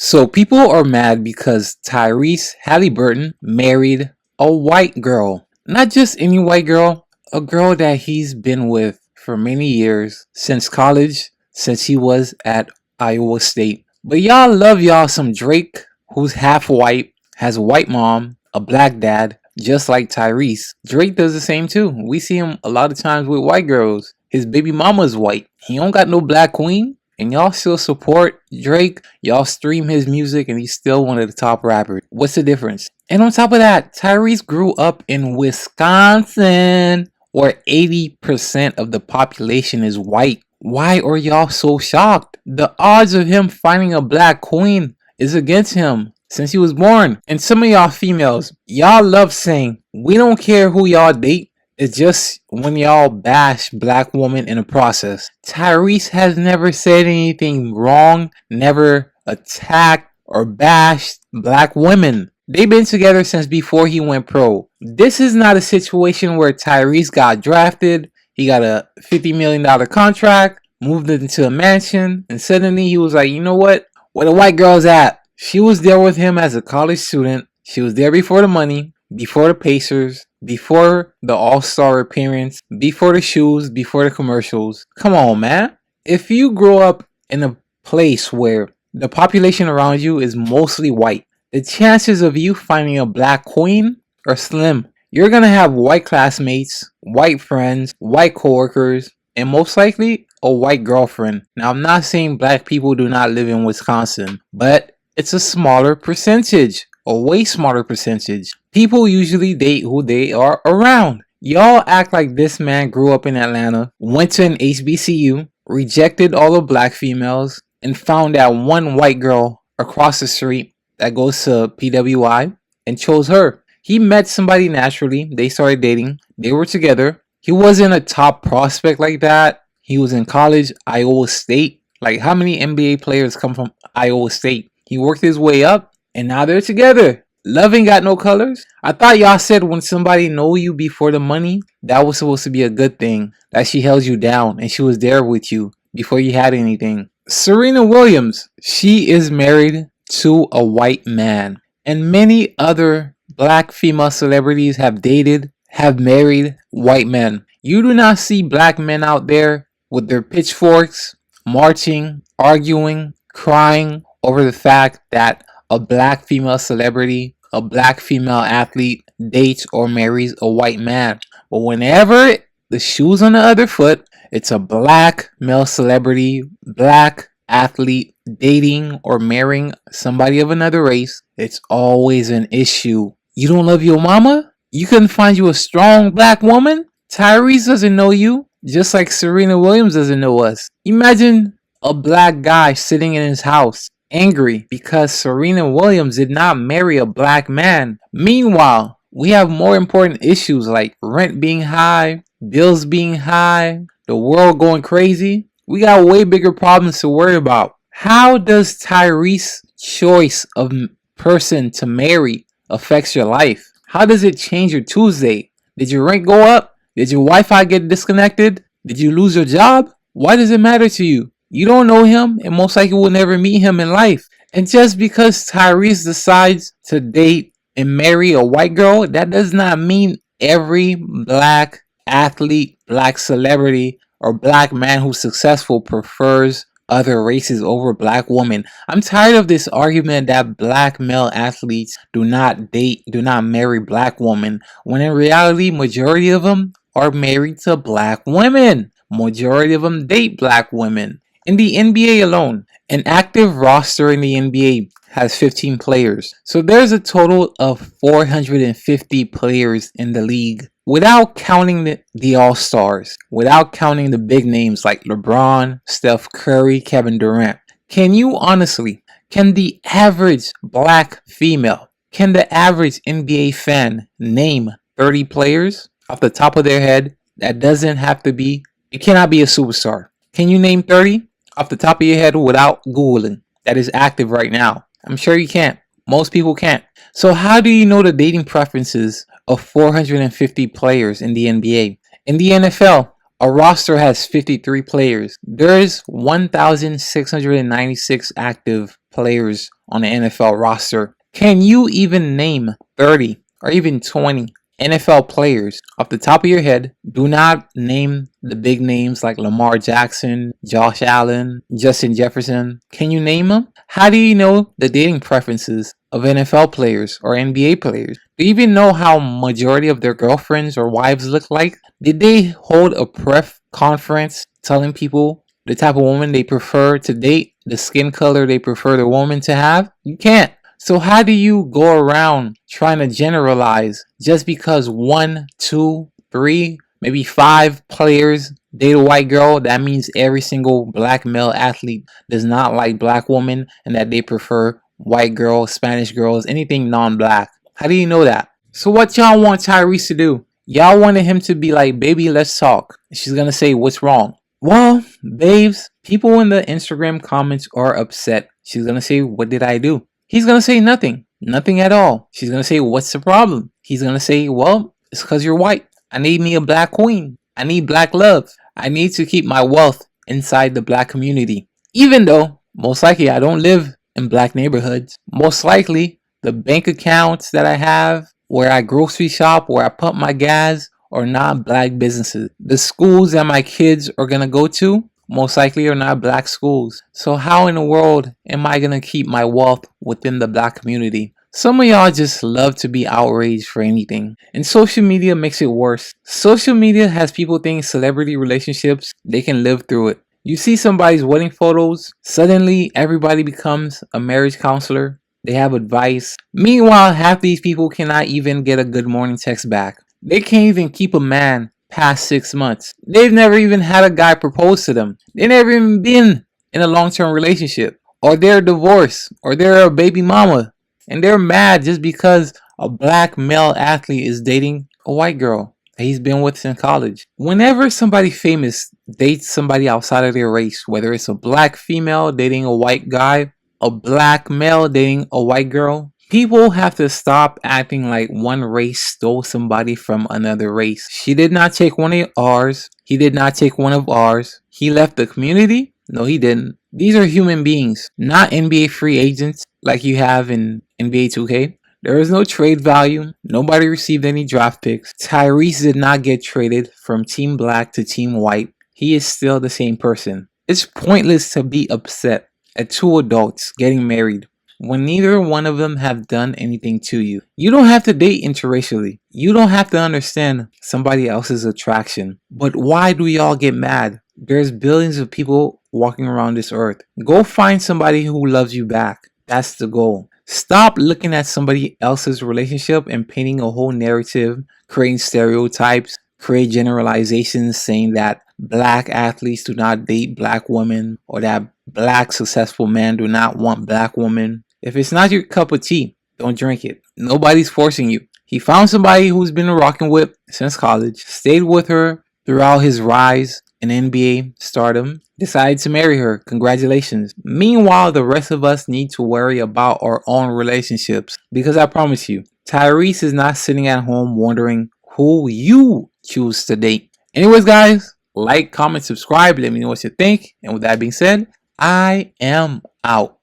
So people are mad because Tyrese Haliburton married a white girl. Not just any white girl, a girl that he's been with for many years, since college, since he was at Iowa State. But y'all love y'all some Drake, who's half white, has a white mom, a black dad, just like Tyrese. Drake does the same too. We see him a lot of times with white girls. His baby mama's white. He don't got no black queen. And y'all still support Drake, y'all stream his music, and he's still one of the top rappers. What's the difference? And on top of that, Tyrese grew up in Wisconsin, where 80% of the population is white. Why are y'all so shocked? The odds of him finding a black queen is against him since he was born. And some of y'all females, y'all love saying, we don't care who y'all date. It's just when y'all bash black women in the process. Tyrese has never said anything wrong, never attacked or bashed black women. They've been together since before he went pro. This is not a situation where Tyrese got drafted, he got a $50 million contract, moved into a mansion, and suddenly he was like, you know what? Where the white girl's at? She was there with him as a college student. She was there before the money, before the Pacers, before the All-Star appearance, before the shoes, before the commercials. Come on, man. If you grow up in a place where the population around you is mostly white, the chances of you finding a black queen are slim. You're gonna have white classmates, white friends, white coworkers, and most likely a white girlfriend. Now, I'm not saying black people do not live in Wisconsin, but it's a smaller percentage. A way smaller percentage. People usually date who they are around. Y'all act like this man grew up in Atlanta, went to an HBCU, rejected all the black females, and found that one white girl across the street that goes to PWI and chose her. He met somebody naturally. They started dating. They were together. He wasn't a top prospect like that. He was in college, Iowa State. Like, how many NBA players come from Iowa State? He worked his way up. And now they're together. Love ain't got no colors. I thought y'all said when somebody know you before the money, that was supposed to be a good thing. That she held you down and she was there with you before you had anything. Serena Williams, she is married to a white man. And many other black female celebrities have dated, have married white men. You do not see black men out there with their pitchforks, marching, arguing, crying over the fact that a black female celebrity, a black female athlete dates or marries a white man. But whenever the shoe's on the other foot, it's a black male celebrity, black athlete dating or marrying somebody of another race, it's always an issue. You don't love your mama? You couldn't find you a strong black woman? Tyrese doesn't know you, just like Serena Williams doesn't know us. Imagine a black guy sitting in his house, angry because Serena Williams did not marry a black man. Meanwhile, we have more important issues like rent being high, bills being high, the world going crazy. We got way bigger problems to worry about. How does Tyrese's choice of person to marry affects your life? How does it change your Tuesday? Did your rent go up? Did your Wi-Fi get disconnected? Did you lose your job? Why does it matter to you? You don't know him and most likely will never meet him in life. And just because Tyrese decides to date and marry a white girl, that does not mean every black athlete, black celebrity, or black man who's successful prefers other races over black women. I'm tired of this argument that black male athletes do not date, do not marry black women, when in reality, majority of them are married to black women. Majority of them date black women. In the NBA alone, an active roster in the NBA has 15 players. So there's a total of 450 players in the league without counting the All-Stars, without counting the big names like LeBron, Steph Curry, Kevin Durant. Can you honestly, can the average black female, can the average NBA fan name 30 players off the top of their head? That doesn't have to be, it cannot be a superstar. Can you name 30? Off the top of your head without Googling that is active right now? I'm sure you can't. Most people can't. So how do you know the dating preferences of 450 players in the NBA? In the NFL, a roster has 53 players. There is 1,696 active players on the NFL roster. Can you even name 30 or even 20 NFL players off the top of your head? Do not name the big names like Lamar Jackson, Josh Allen, Justin Jefferson. Can you name them? How do you know the dating preferences of NFL players or NBA players? Do you even know how majority of their girlfriends or wives look like? Did they hold a pref conference telling people the type of woman they prefer to date, the skin color they prefer the woman to have? You can't. So how do you go around trying to generalize just because 1, 2, 3, maybe 5 players date a white girl? That means every single black male athlete does not like black women and that they prefer white girls, Spanish girls, anything non-black. How do you know that? So what y'all want Tyrese to do? Y'all wanted him to be like, baby, let's talk. She's gonna say, what's wrong? Well, babes, people in the Instagram comments are upset. She's gonna say, what did I do? He's gonna say nothing. Nothing at all. She's gonna say, what's the problem? He's gonna say, well, it's because you're white. I need me a black queen. I need black love. I need to keep my wealth inside the black community. Even though, most likely, I don't live in black neighborhoods. Most likely, the bank accounts that I have, where I grocery shop, where I pump my gas, are not black businesses. The schools that my kids are gonna go to, most likely are not black schools. So how in the world am I gonna keep my wealth within the black community? Some of y'all just love to be outraged for anything. And social media makes it worse. Social media has people think celebrity relationships, they can live through it. You see somebody's wedding photos, suddenly everybody becomes a marriage counselor. They have advice. Meanwhile, half these people cannot even get a good morning text back. They can't even keep a man past 6 months. They've never even had a guy propose to them. They never even been in a long-term relationship. Or they're divorced. Or they're a baby mama. And they're mad just because a black male athlete is dating a white girl that he's been with since college. Whenever somebody famous dates somebody outside of their race, whether it's a black female dating a white guy, a black male dating a white girl, people have to stop acting like one race stole somebody from another race. She did not take one of ours. He did not take one of ours. He left the community? No, he didn't. These are human beings, not NBA free agents like you have in NBA 2K. There is no trade value. Nobody received any draft picks. Tyrese did not get traded from Team Black to Team White. He is still the same person. It's pointless to be upset at two adults getting married when neither one of them have done anything to you. You don't have to date interracially. You don't have to understand somebody else's attraction. But why do y'all get mad? There's billions of people walking around this earth. Go find somebody who loves you back. That's the goal. Stop looking at somebody else's relationship and painting a whole narrative, creating stereotypes, create generalizations saying that black athletes do not date black women or that black successful men do not want black women. If it's not your cup of tea, don't drink it. Nobody's forcing you. He found somebody who's been rocking with since college, stayed with her throughout his rise in NBA stardom, decided to marry her. Congratulations. Meanwhile, the rest of us need to worry about our own relationships because I promise you, Tyrese is not sitting at home wondering who you choose to date. Anyways, guys, like, comment, subscribe. Let me know what you think. And with that being said, I am out.